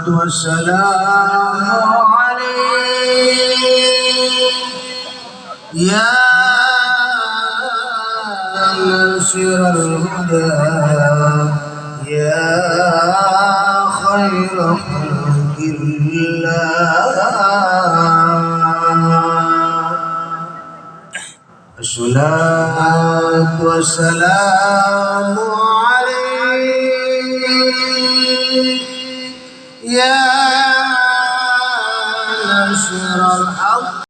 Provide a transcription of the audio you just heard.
والسلام عليك يا ناصر الهدى يا خير خلق الله. الصلاة والسلام